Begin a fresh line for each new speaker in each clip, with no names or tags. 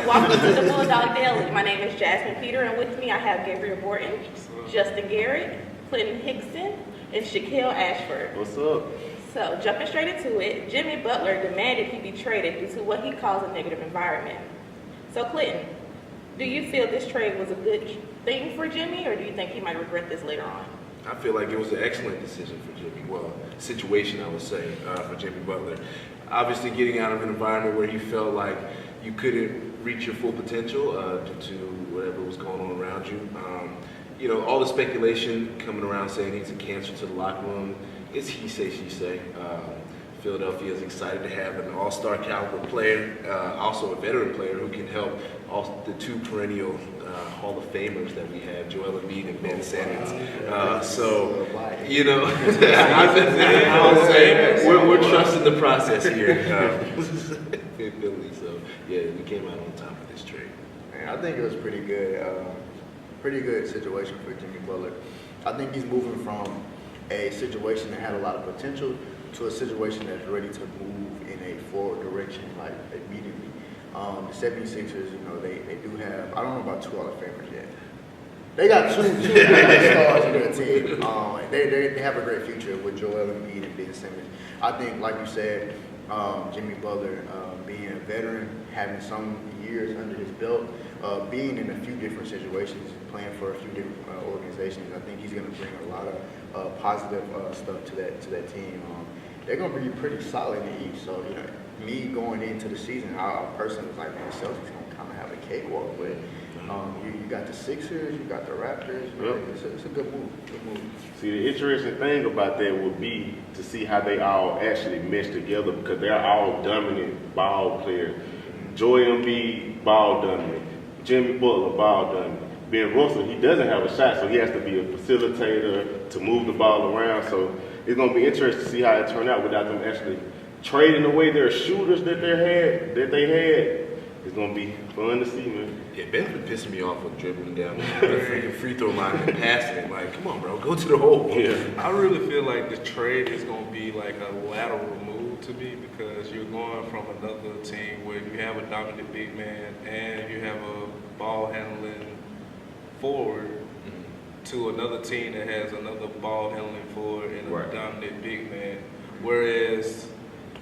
Welcome to the Bulldog Daily. My name is Jasmine Peter, and with me I have Gabriel Borton, Justin Garrett, Clinton Hickson, and Shaquille Ashford.
What's up?
So, jumping straight into it, Jimmy Butler demanded he be traded due to what he calls a negative environment. So, Clinton, do you feel this trade was a good thing for Jimmy, or do you think he might regret this later on?
I feel like it was an excellent decision for Jimmy. Well, situation, I would say, for Jimmy Butler. Obviously, getting out of an environment where he felt like you couldn't reach your full potential due to whatever was going on around you. All the speculation coming around saying he's a cancer to the locker room. It's he say, she say. Philadelphia is excited to have an all-star caliber player, also a veteran player who can help the two perennial Hall of Famers that we have, Joel Embiid and Ben Simmons. We're trusting the process here in Philly. So, yeah, we came out on top of this trade.
Man, I think it was pretty good situation for Jimmy Butler. I think he's moving from a situation that had a lot of potential to a situation that's ready to move in a forward direction, like immediately. The 76ers, they do have, I don't know about 2 Hall of Famers yet. They got two stars in their team. They have a great future with Joel Embiid and Ben Simmons. I think, like you said, Jimmy Butler being a veteran, having some years under his belt, being in a few different situations, playing for a few different organizations, I think he's going to bring a lot of positive stuff to that team. They're going to be pretty solid in the East. So, me going into the season, I personally was like, man, the Celtics going to kind of have a cakewalk. But you got the Sixers, you got the Raptors.
Yep.
It's a good move.
See, the interesting thing about that would be to see how they all actually mesh together because they're all dominant ball players. Joel Embiid, ball dominant. Jimmy Butler, ball dominant. Ben Russell, he doesn't have a shot, so he has to be a facilitator to move the ball around. So it's going to be interesting to see how it turned out without them actually trading away their shooters that they had. It's going to be fun to see, man.
Yeah, Ben's been pissing me off with dribbling down the freaking free throw line and passing it. Like, come on, bro, go to the hole.
Yeah.
I really feel like the trade is going to be like a lateral move to me because you're going from another team where you have a dominant big man and you have a ball handling forward to another team that has another ball handling forward and a dominant big man. Whereas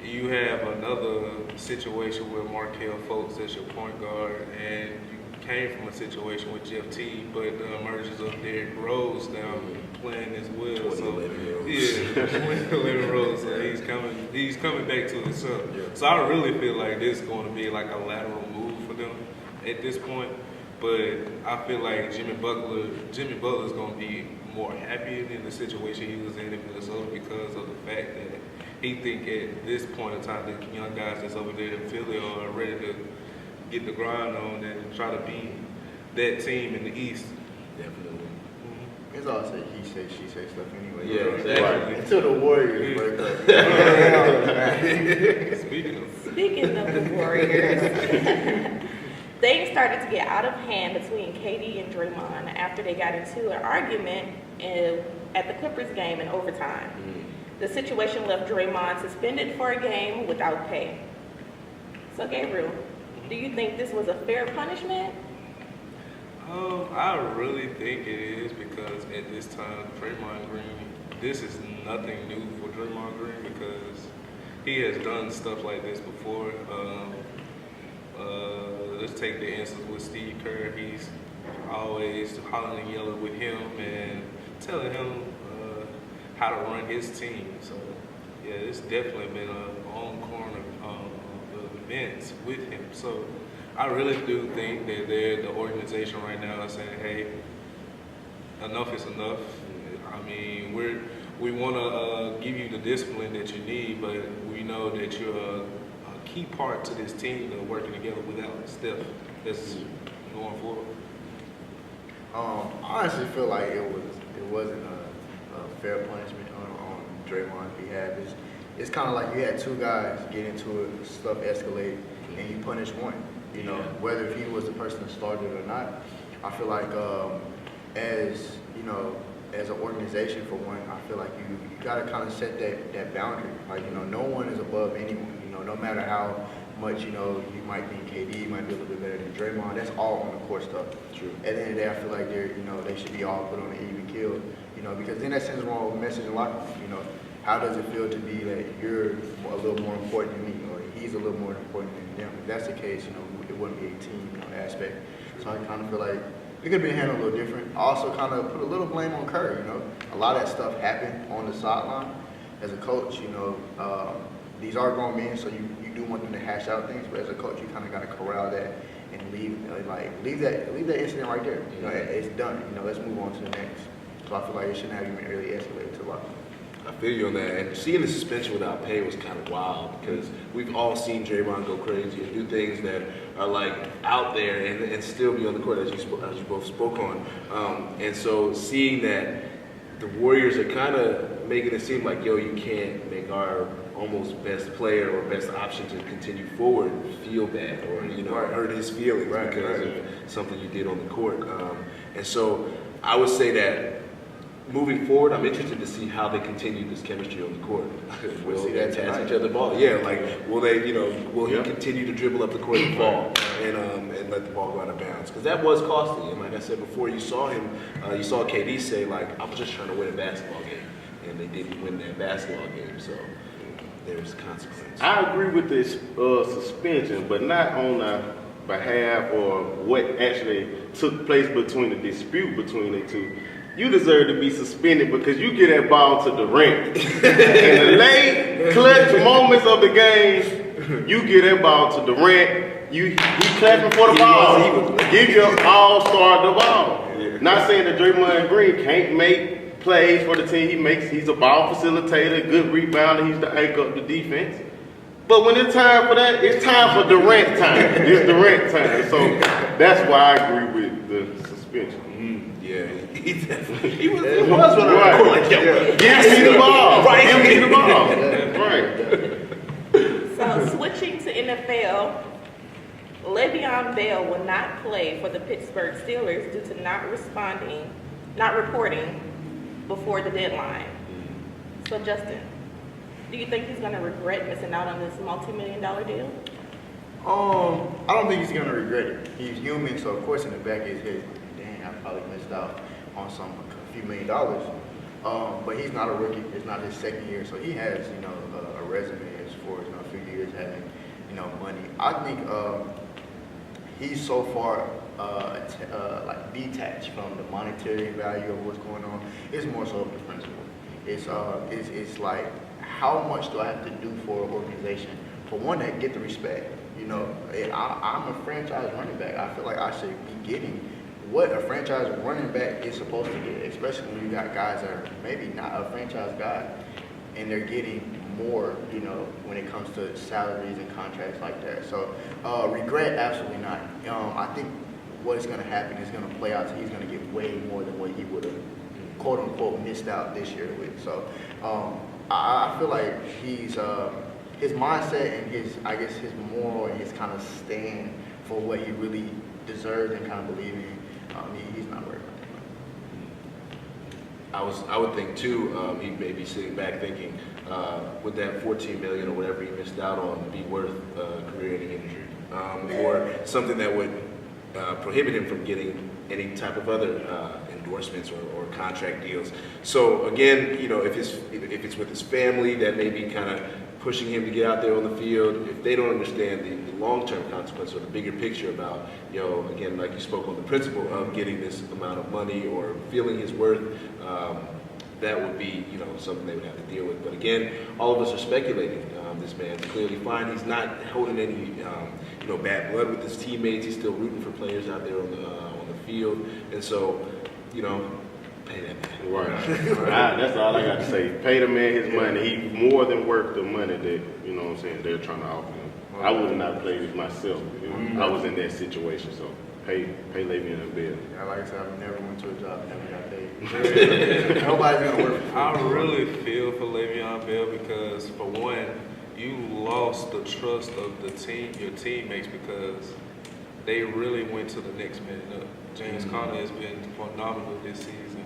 you have another situation where Markelle Fultz is your point guard, and you came from a situation with Jeff Teague, but the emergence of Derrick Rose now playing as well. So yeah, 11 Rose. So he's coming back to himself.
Yeah.
So I really feel like this is going to be like a lateral move for them at this point. But I feel like Jimmy Butler is going to be more happy in the situation he was in Minnesota because of the fact that he think at this point in time the young guys that's over there in Philly are ready to get the grind on and try to beat that team in the East.
Definitely.
It's all say he say, she say stuff anyway.
Yeah, exactly.
Until the Warriors break up.
Speaking of the Warriors, things started to get out of hand between KD and Draymond after they got into an argument at the Clippers game in overtime. The situation left Draymond suspended for a game without pay. So, Gabriel, do you think this was a fair punishment?
I really think it is because at this time, Draymond Green, this is nothing new for Draymond Green because he has done stuff like this before. Let's take the instance with Steve Kerr. He's always hollering and yelling with him and telling him how to run his team. So, yeah, it's definitely been an on corner of the events with him. So, I really do think that the organization right now is saying, hey, enough is enough. I mean, we want to give you the discipline that you need, but we know that you're a key part to this team that are working together without Steph. That's going forward.
I honestly feel like it wasn't a fair punishment on Draymond's behalf. It's kind of like you had two guys get into it, stuff escalate, and you punish one. Whether if he was the person that started it or not. I feel like as an organization for one, I feel like you got to kind of set that boundary. Like no one is above anyone. No matter how much, you might think KD might be a little bit better than Draymond. That's all on the court stuff.
True.
At the end of the day, I feel like they should be all put on an even keel, because then that sends wrong message in locker room. How does it feel to be that you're a little more important than me, or he's a little more important than them? If that's the case, it wouldn't be a team aspect. So I kind of feel like it could be handled a little different. I also kind of put a little blame on Curry. A lot of that stuff happened on the sideline. As a coach, these are grown men, so you do want them to hash out things. But as a coach, you kind of got to corral that and leave that incident right there. It's done. Let's move on to the next. So I feel like it shouldn't have even really escalated to locker room.
I feel you on that. And seeing the suspension without pay was kind of wild because we've all seen Draymond go crazy and do things that are like out there and still be on the court, as you both spoke on. And so seeing that the Warriors are kind of making it seem like, yo, you can't make our almost best player or best option to continue forward feel bad or hurt his feelings because of something you did on the court. And so I would say that moving forward, I'm interested to see how they continue this chemistry on the court. Will they pass each other the ball? Yeah, will they? Will he continue to dribble up the court and fall and let the ball go out of bounds? Because that was costly. And like I said before, you saw KD say I was just trying to win a basketball game, and they didn't win that basketball game. So there's consequences.
I agree with this suspension, but not on the behalf or what actually took place between the dispute between the two. You deserve to be suspended because you get that ball to Durant. In the late clutch moments of the game, you get that ball to Durant. He clapping for the ball. Give your all-star the ball. Yeah. Not saying that Draymond Green can't make plays for the team. He's a ball facilitator, good rebounder. He's the anchor of the defense. But when it's time for that, it's time for Durant time. It's Durant time. So that's why I agree with the suspension.
Yeah, he was running around the court like, yo,
give me the ball.
Right.
Give me the ball. Right.
So switching to NFL, Le'Veon Bell will not play for the Pittsburgh Steelers due to not reporting before the deadline. So Justin, do you think he's going to regret missing out on this multi-million-dollar deal?
I don't think he's going to regret it. He's human, so of course in the back of his head, I probably missed out on a few $1 million. But he's not a rookie. It's not his second year, so he has, a resume as far as a few years having, money. I think he's so far detached from the monetary value of what's going on. It's more so of the principle. It's like, how much do I have to do for an organization? For one, that get the respect. I'm a franchise running back. I feel like I should be getting what a franchise running back is supposed to get, especially when you got guys that are maybe not a franchise guy, and they're getting more, when it comes to salaries and contracts like that. So, regret, absolutely not. I think what's going to happen is going to play out, so he's going to get way more than what he would have, quote unquote, missed out this year with. So, I feel like his mindset and his moral and his kind of stand for what he really deserves and kind of believe in, he's not worried about that.
I would think too, he may be sitting back thinking, would that $14 million or whatever he missed out on be worth career-ending injury, or something that would prohibit him from getting any type of other endorsements or contract deals. So again, if it's with his family, that may be kind of pushing him to get out there on the field. If they don't understand the long-term consequence or the bigger picture about, again, like you spoke on the principle of getting this amount of money or feeling his worth, that would be, something they would have to deal with. But again, all of us are speculating. This man's clearly fine. He's not holding any, bad blood with his teammates. He's still rooting for players out there on the field. And so, pay that man.
Right. That's all I got to say. Pay the man his money. He's more than worth the money that, they're trying to offer him. I would not play this myself. I was in that situation, so pay Le'Veon Bell.
Yeah, like I said, I never went to a job, never got paid. Nobody's going to work for me.
I really feel for Le'Veon Bell because, for one, you lost the trust of your teammates because they really went to the next minute up. James Conner has been phenomenal this season.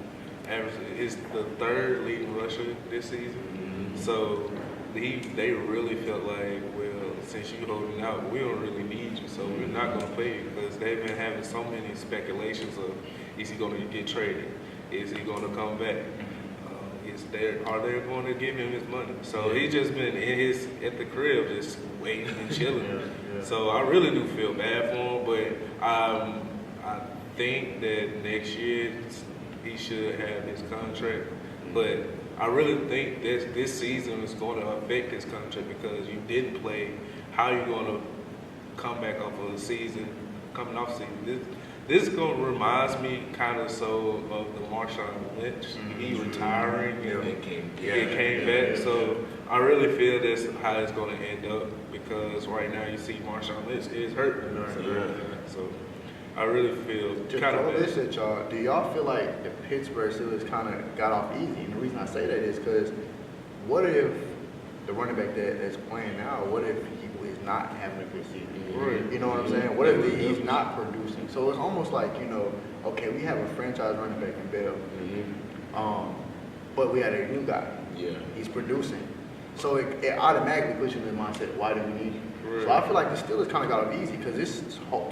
Is the third leading rusher this season. So they really felt like, well, since you holding out, we don't really need you, so we're not going to play you because they've been having so many speculations of, is he going to get traded? Is he going to come back? Are they going to give him his money? So he's just been at the crib just waiting and chilling. So I really do feel bad for him, but I think that next year he should have his contract. But I really think this season is going to affect his contract because you didn't play. How are you going to come back off of a season, coming off season? This reminds me kind of so of the Marshawn Lynch. He retiring and came back. So I really feel that's how it's going to end up because right now you see Marshawn Lynch is hurt. So I really feel kind of bad.
Listen, y'all. Do y'all feel like the Pittsburgh Steelers kind of got off easy? And the reason I say that is because what if the running back that's playing now, what if he is not having a good season?
Right.
You know what I'm saying? What if he's not producing? So it's almost like, okay, we have a franchise running back in Bell, but we had a new guy.
Yeah.
He's producing. So it automatically puts you in the mindset, why do we need you?
Right.
So I feel like the Steelers kind of got off easy because this whole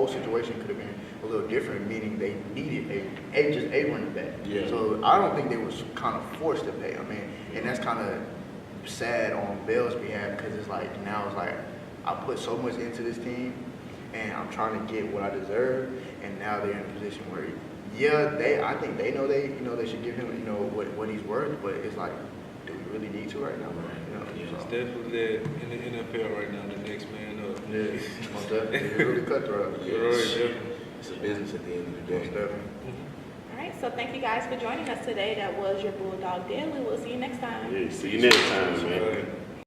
situation could have been a little different, meaning they needed a running back.
Yeah.
So I don't think they was kind of forced to pay. I mean, and that's kind of sad on Bell's behalf because it's like now it's like I put so much into this team and I'm trying to get what I deserve, and now they're in a position where I think they know they should give him what he's worth, but it's like, do we really need to right now?
It's definitely that in the NFL right now, the next man up.
Yeah, most definitely. It's really cutthroat.
It's a business at the end of the day.
Most definitely.
All right, so thank you guys for joining us today. That was your Bulldog Daily. We'll see you next time.
Yeah, see you next time, man.
Right.